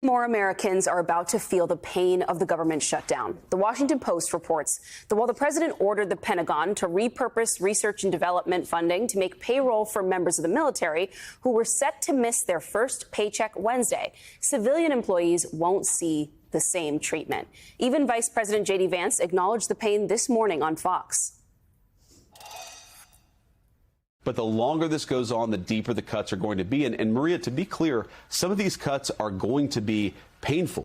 More Americans are about to feel the pain of the government shutdown. The Washington Post reports that while the president ordered the Pentagon to repurpose research and development funding to make payroll for members of the military who were set to miss their first paycheck Wednesday, civilian employees won't see the same treatment. Even Vice President J.D. Vance acknowledged the pain this morning on Fox. But the longer this goes on, the deeper the cuts are going to be. And Maria, to be clear, some of these cuts are going to be painful.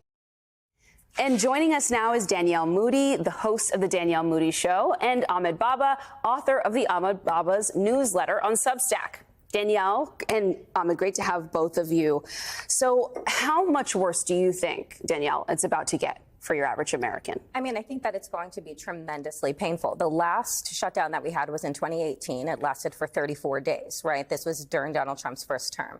And joining us now is Danielle Moody, the host of The Danielle Moody Show, and Ahmed Baba, author of the Ahmed Baba's newsletter on Substack. Danielle and Ahmed, great to have both of you. So how much worse do you think, Danielle, it's about to get for your average American? I mean, I think that it's going to be tremendously painful. The last shutdown that we had was in 2018. It lasted for 34 days, right? This was during Donald Trump's first term.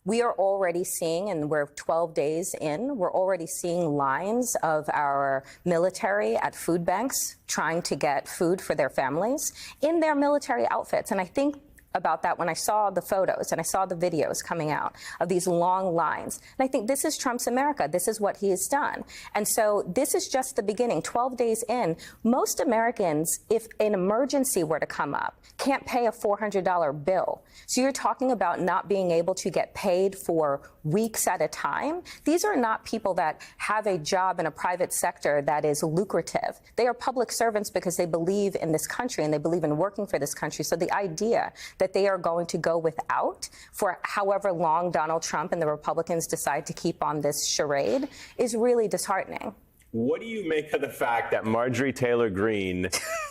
We are already seeing, and we're 12 days in, we're already seeing lines of our military at food banks trying to get food for their families in their military outfits. And I think about that when I saw the photos and I saw the videos coming out of these long lines. And I think this is Trump's America. This is what he has done. And so this is just the beginning. 12 days in, most Americans, if an emergency were to come up, can't pay a $400 bill. So you're talking about not being able to get paid for weeks at a time. These are not people that have a job in a private sector that is lucrative. They are public servants because they believe in this country and they believe in working for this country. So the idea that they are going to go without for however long Donald Trump and the Republicans decide to keep on this charade is really disheartening. What do you make of the fact that Marjorie Taylor Greene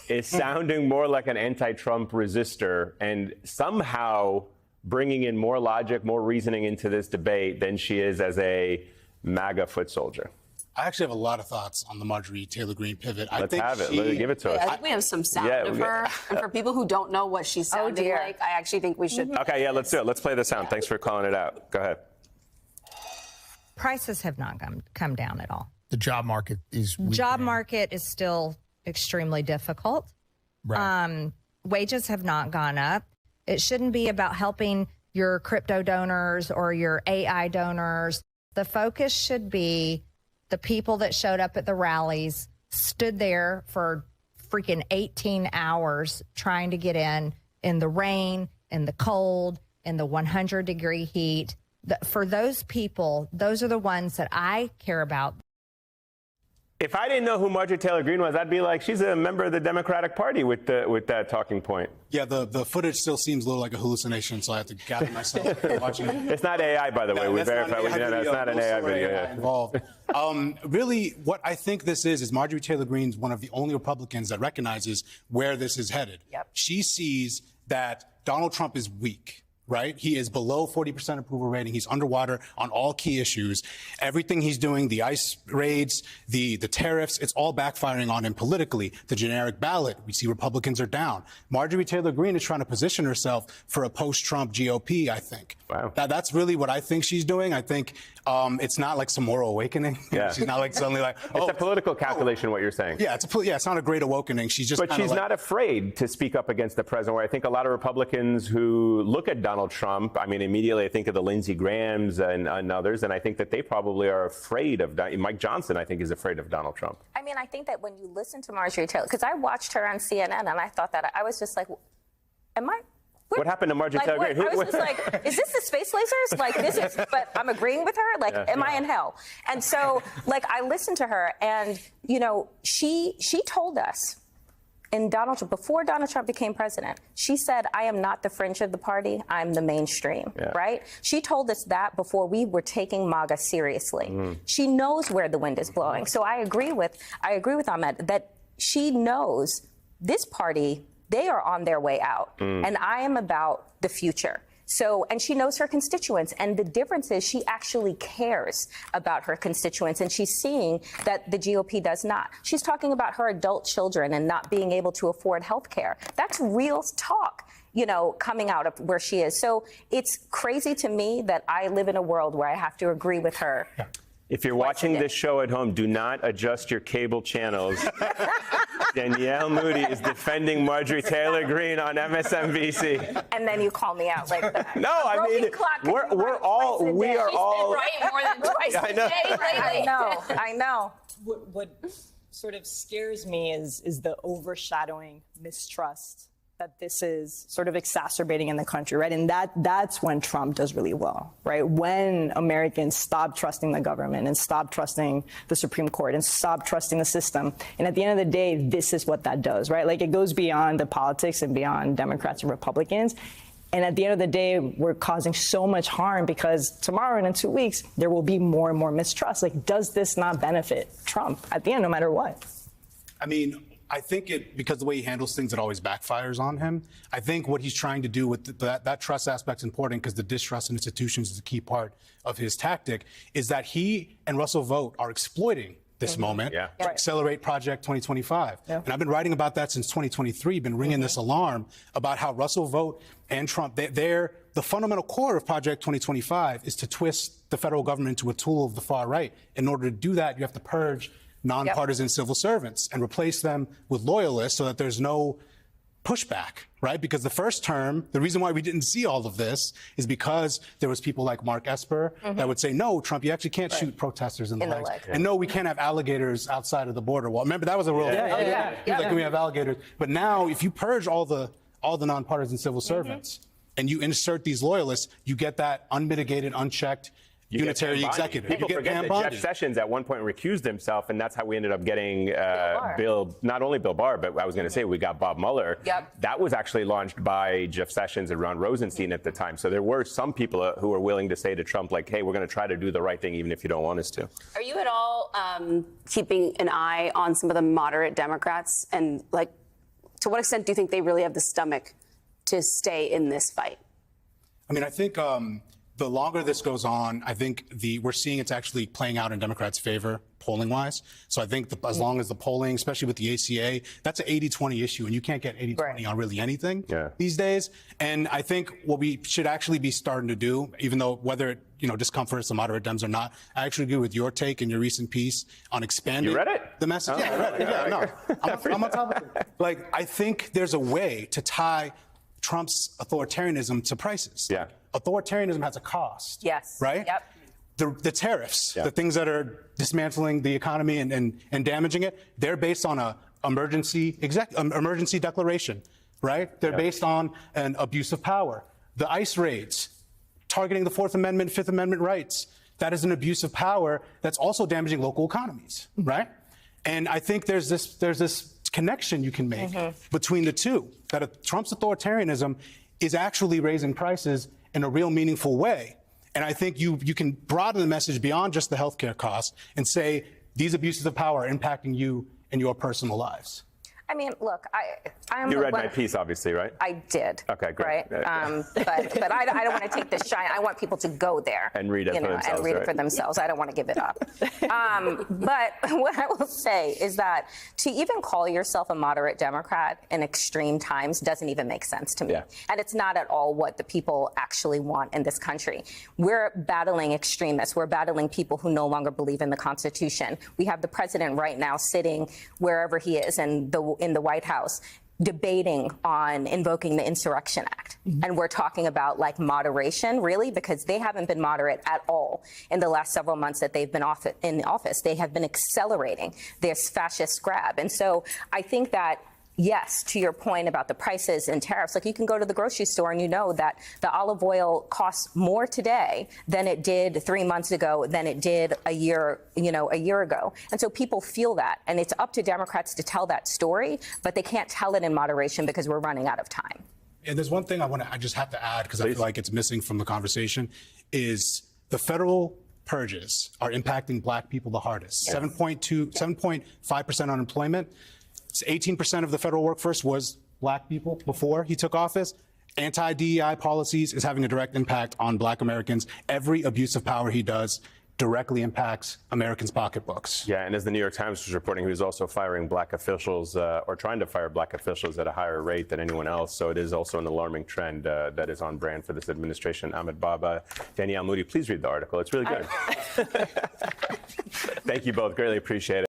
is sounding more like an anti-Trump resistor and somehow bringing in more logic, more reasoning into this debate than she is as a MAGA foot soldier? I actually have a lot of thoughts on the Marjorie Taylor Greene pivot. Let's have it. Give it to us. I think we have some sound of her. And for people who don't know what she's sounding like, I actually think we should. Okay, yeah, let's do it. Let's play the sound. Thanks for calling it out. Go ahead. Prices have not come down at all. The job market is weak. Job market is still extremely difficult. Right. Wages have not gone up. It shouldn't be about helping your crypto donors or your AI donors. The focus should be the people that showed up at the rallies, stood there for freaking 18 hours trying to get in the rain, in the cold, in the 100-degree heat. For those people, those are the ones that I care about. If I didn't know who Marjorie Taylor Greene was, I'd be like, she's a member of the Democratic Party with that talking point. Yeah, the footage still seems a little like a hallucination, so I have to gather myself watching it. It's not AI, by the way. We verified. It's not an AI video. Involved. Really, what I think this is Marjorie Taylor Greene's one of the only Republicans that recognizes where this is headed. Yep. She sees that Donald Trump is weak. Right? He is below 40% approval rating. He's underwater on all key issues. Everything he's doing, the ICE raids, the tariffs, it's all backfiring on him politically. The generic ballot, we see Republicans are down. Marjorie Taylor Greene is trying to position herself for a post-Trump GOP, I think. Wow. That's really what I think she's doing. I think it's not like some moral awakening. Yeah. She's not like suddenly like, it's a political calculation, what you're saying. Yeah, it's not a great awakening. She's just But she's not afraid to speak up against the president, where I think a lot of Republicans who look at Donald Trump, I mean, immediately I think of the Lindsey Grahams and others, and I think that they probably are afraid of, Mike Johnson, I think, is afraid of Donald Trump. I mean, I think that when you listen to Marjorie Taylor, because I watched her on CNN and I thought that, I was just like, what happened to Marjorie Taylor Greene? I was just like, is this the space lasers? Like, this is, but I'm agreeing with her. Like, am I in hell? And so, like, I listened to her and, you know, she told us before Donald Trump became president, she said, I am not the fringe of the party. I'm the mainstream, right? She told us that before we were taking MAGA seriously. She knows where the wind is blowing. So I agree with Ahmed that she knows this party, they are on their way out. And I am about the future. So, and she knows her constituents. And the difference is she actually cares about her constituents. And she's seeing that the GOP does not. She's talking about her adult children and not being able to afford health care. That's real talk, you know, coming out of where she is. So it's crazy to me that I live in a world where I have to agree with her. If you're watching this show at home, do not adjust your cable channels. Danielle Moody is defending Marjorie Taylor Greene on MSNBC. And then you call me out like that. No, I mean, we are all. She's been right more than twice a day lately. I know. What sort of scares me is the overshadowing mistrust that this is sort of exacerbating in the country, right? And that's when Trump does really well, right? When Americans stop trusting the government and stop trusting the Supreme Court and stop trusting the system. And at the end of the day, this is what that does, right? Like, it goes beyond the politics and beyond Democrats and Republicans. And at the end of the day, we're causing so much harm because tomorrow and in 2 weeks, there will be more and more mistrust. Like, does this not benefit Trump at the end, no matter what? I mean, I think because the way he handles things, it always backfires on him. I think what he's trying to do with that trust aspect is important because the distrust in institutions is a key part of his tactic, is that he and Russell Vought are exploiting this moment to accelerate Project 2025. And I've been writing about that since 2023, been ringing this alarm about how Russell Vought and Trump, the fundamental core of Project 2025 is to twist the federal government into a tool of the far right. In order to do that, you have to purge nonpartisan civil servants and replace them with loyalists so that there's no pushback, right? Because the first term, the reason why we didn't see all of this is because there was people like Mark Esper that would say, no, Trump, you actually can't shoot protesters in the legs. And no, we can't have alligators outside of the border wall. Remember, that was a real thing. Like, can we have alligators? But now, if you purge all the nonpartisan civil servants and you insert these loyalists, you get that unmitigated, unchecked unitary executive. People forget that Jeff Sessions at one point recused himself, and that's how we ended up getting not only Bill Barr, but I was going to say we got Bob Mueller. That was actually launched by Jeff Sessions and Ron Rosenstein at the time. So there were some people who were willing to say to Trump, like, hey, we're going to try to do the right thing even if you don't want us to. Are you at all keeping an eye on some of the moderate Democrats? And, like, to what extent do you think they really have the stomach to stay in this fight? I mean, I think the longer this goes on, I think we're seeing it's actually playing out in Democrats' favor polling-wise. So I think as long as the polling, especially with the ACA, that's an 80-20 issue, and you can't get 80-20 on really anything these days. And I think what we should actually be starting to do, even though whether it discomforts the moderate Dems or not, I actually agree with your take in your recent piece on expanding the message. Yeah, I read it. I'm on top of it. Like, I think there's a way to tie Trump's authoritarianism to prices. Authoritarianism has a cost. Right? The tariffs, the things that are dismantling the economy and damaging it, they're based on an emergency declaration, right? They're based on an abuse of power. The ICE raids, targeting the Fourth Amendment, Fifth Amendment rights, that is an abuse of power that's also damaging local economies, right? And I think there's this connection you can make between the two, that Trump's authoritarianism is actually raising prices in a real meaningful way. And I think you can broaden the message beyond just the healthcare costs and say these abuses of power are impacting you in your personal lives. I mean, look, I'm. You read my piece, obviously, right? I did. Okay, great. Right? But I don't want to take this shine. I want people to go there and read it for themselves. And read it for themselves. I don't want to give it up. But what I will say is that to even call yourself a moderate Democrat in extreme times doesn't even make sense to me. And it's not at all what the people actually want in this country. We're battling extremists. We're battling people who no longer believe in the Constitution. We have the president right now sitting wherever he is in the White House debating on invoking the Insurrection Act. And we're talking about, like, moderation, really, because they haven't been moderate at all in the last several months that they've been in office. They have been accelerating this fascist grab. And so I think that, yes, to your point about the prices and tariffs, like, you can go to the grocery store and you know that the olive oil costs more today than it did 3 months ago, than it did a year ago. And so people feel that. And it's up to Democrats to tell that story, but they can't tell it in moderation because we're running out of time. And there's one thing I just have to add, because I feel like it's missing from the conversation, is the federal purges are impacting Black people the hardest. 7.5% unemployment. 18% of the federal workforce was Black people before he took office. Anti-DEI policies is having a direct impact on Black Americans. Every abuse of power he does directly impacts Americans' pocketbooks. Yeah, and as the New York Times was reporting, he was also firing black officials or trying to fire black officials at a higher rate than anyone else. So it is also an alarming trend that is on brand for this administration. Ahmed Baba, Danielle Moody, please read the article. It's really good. Thank you both. Greatly appreciate it.